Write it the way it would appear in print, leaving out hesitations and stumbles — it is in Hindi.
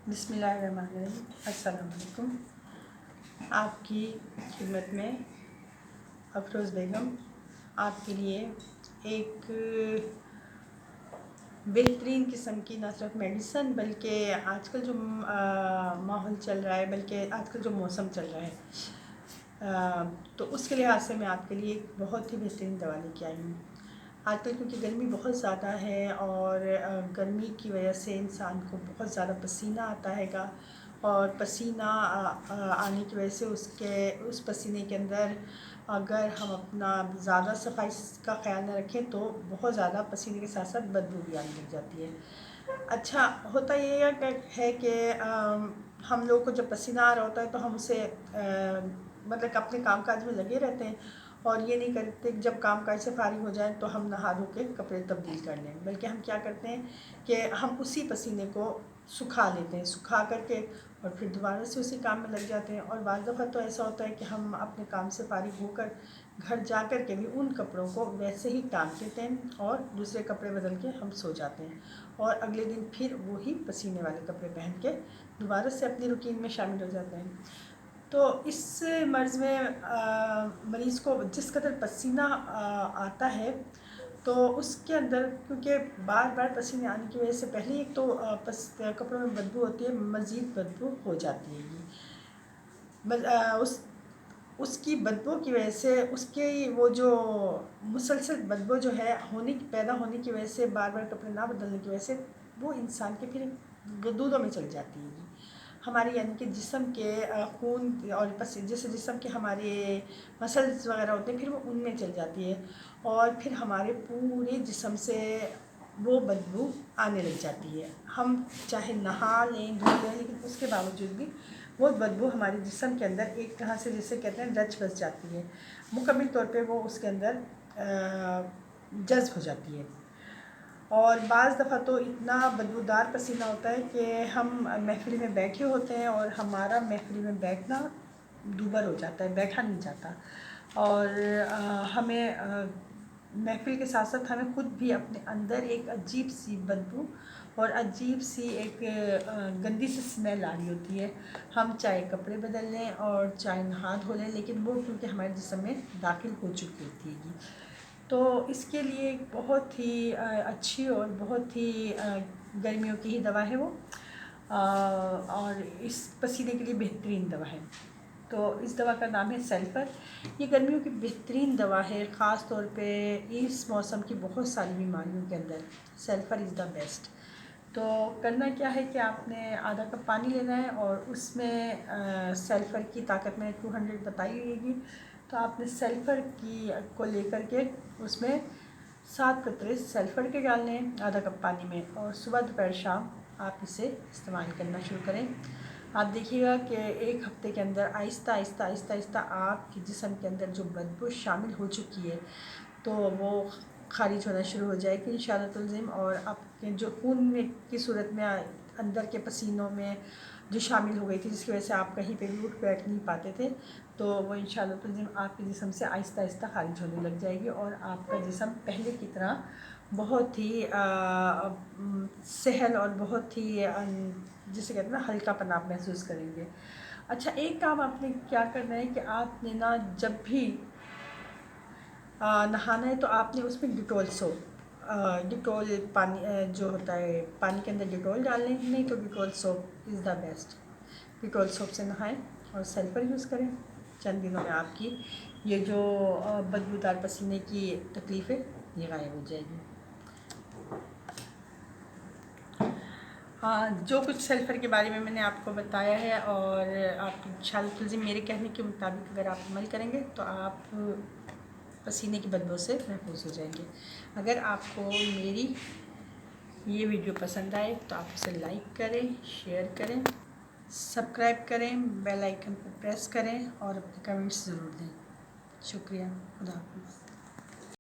बिस्मिल्लाहिर्रहमानिर्रहीम। अस्सलाम वालेकुम। आपकी खिदमत में अफरोज़ बेगम आपके लिए एक बेहतरीन किस्म की न सिर्फ मेडिसन बल्कि आजकल जो माहौल चल रहा है, बल्कि आजकल जो मौसम चल रहा है, तो उसके लिहाज से मैं आपके लिए एक बहुत ही बेहतरीन दवा लेके आई हूँ। आजकल क्योंकि गर्मी बहुत ज़्यादा है और गर्मी की वजह से इंसान को बहुत ज़्यादा पसीना आता हैगा, और पसीना आने की वजह से उस पसीने के अंदर अगर हम अपना ज़्यादा सफाई का ख्याल न रखें तो बहुत ज़्यादा पसीने के साथ साथ बदबू भी आने लग जाती है। अच्छा होता ये है कि हम लोगों को जब पसीना आ रहा होता है तो हम उसे मतलब अपने कामकाज में लगे रहते हैं और ये नहीं करते जब काम काज से फारिग हो जाए तो हम नहा धो के कपड़े तब्दील कर लें, बल्कि हम क्या करते हैं कि हम उसी पसीने को सुखा लेते हैं, सुखा करके और फिर दोबारा से उसी काम में लग जाते हैं। और बाज़ दफ़ा तो ऐसा होता है कि हम अपने काम से फारिग होकर घर जा कर के भी उन कपड़ों को वैसे ही टांग देते हैं और दूसरे कपड़े बदल के हम सो जाते हैं और अगले दिन फिर वही पसीने वाले कपड़े पहन के दोबारा से अपनी रूटीन में शामिल हो जाते हैं। तो इस मर्ज़ में मरीज़ को जिस कदर पसीना आता है तो उसके अंदर क्योंकि बार बार पसीने आने की वजह से पहले एक तो कपड़ों में बदबू होती है, मज़ीद बदबू हो जाती है उसकी बदबू की वजह से उसकी वो जो मुसलसल बदबू जो है पैदा होने की वजह से बार बार कपड़े ना बदलने की वजह से वो इंसान के फिर गदूदों में चल जाती है हमारे, यानी कि जिस्म के खून और जैसे जिस्म के हमारे मसल्स वगैरह होते हैं फिर वो उनमें चल जाती है और फिर हमारे पूरे जिस्म से वो बदबू आने लग जाती है। हम चाहे नहा लें धो लें लेकिन उसके बावजूद भी वो बदबू हमारे जिस्म के अंदर एक तरह से जिसे कहते हैं रच बस जाती है, मुकम्मल तौर पे वो उसके अंदर जज्ब हो जाती है। और बाज़ दफ़ा तो इतना बदबूदार पसीना होता है कि हम महफ़िल में बैठे होते हैं और हमारा महफ़िल में बैठना दूभर हो जाता है, बैठा नहीं जाता और हमें महफ़िल के साथ साथ हमें खुद भी अपने अंदर एक अजीब सी बदबू और अजीब सी एक गंदी सी स्मेल आ रही होती है। हम चाहे कपड़े बदल लें और चाहे नहा धो लें लेकिन वो क्योंकि हमारे जिस्म में दाखिल हो चुकी होती है। तो इसके लिए एक बहुत ही अच्छी और बहुत ही गर्मियों की ही दवा है वो, और इस पसीने के लिए बेहतरीन दवा है। तो इस दवा का नाम है सल्फ़र। ये गर्मियों की बेहतरीन दवा है, ख़ास तौर पे इस मौसम की बहुत सारी बीमारियों के अंदर सल्फ़र इज़ द बेस्ट। तो करना क्या है कि आपने आधा कप पानी लेना है और उसमें सल्फ़र की ताकत में 200 बताई गई, तो आपने सल्फ़र की को लेकर के उसमें 7 कतरे सल्फ़र के डालने हैं आधा कप पानी में और सुबह दोपहर शाम आप इसे इस्तेमाल करना शुरू करें। आप देखिएगा कि एक हफ़्ते के अंदर आहिस्ता आहिस्ता आहिस्ता आहिस्ता आपके जिस्म के अंदर जो बदबू शामिल हो चुकी है तो वो खारिज होना शुरू हो जाएगी इंशाअल्लाह। और आपके जो खून में की सूरत में अंदर के पसीनों में जो शामिल हो गई थी जिसकी वजह से आप कहीं पे भी उठ बैठ नहीं पाते थे, तो वो इंशाअल्लाह आपके जिस्म से आहिस्ता आहिस्ता खारिज होने लग जाएगी और आपका जिस्म पहले की तरह बहुत ही सहल और बहुत ही जिसे कहते हैं ना हल्कापन आप महसूस करेंगे। अच्छा, एक काम आपने क्या करना है कि आपने ना जब भी नहाना है तो आपने उसमें डिटॉल सोप, डिटॉल पानी जो होता है पानी के अंदर डिटॉल डाल लें, नहीं तो Dettol soap is the best. Dettol soap से नहाएं और सल्फ़र यूज़ करें। चंद दिनों में आपकी ये जो बदबूदार पसीने की तकलीफ़ है ये गायब हो जाएगी। हाँ, जो कुछ सल्फ़र के बारे में मैंने आपको बताया है और आप इंशाअल्लाह मेरे कहने के मुताबिक अगर आप अमल करेंगे तो आप पसीने की बदबू से महफूज हो जाएंगे। अगर आपको मेरी ये वीडियो पसंद आए तो आप उसे लाइक करें, शेयर करें, सब्सक्राइब करें, बेल आइकन पर प्रेस करें और अपने कमेंट्स ज़रूर दें। शुक्रिया। खुदा हाफ़िज़।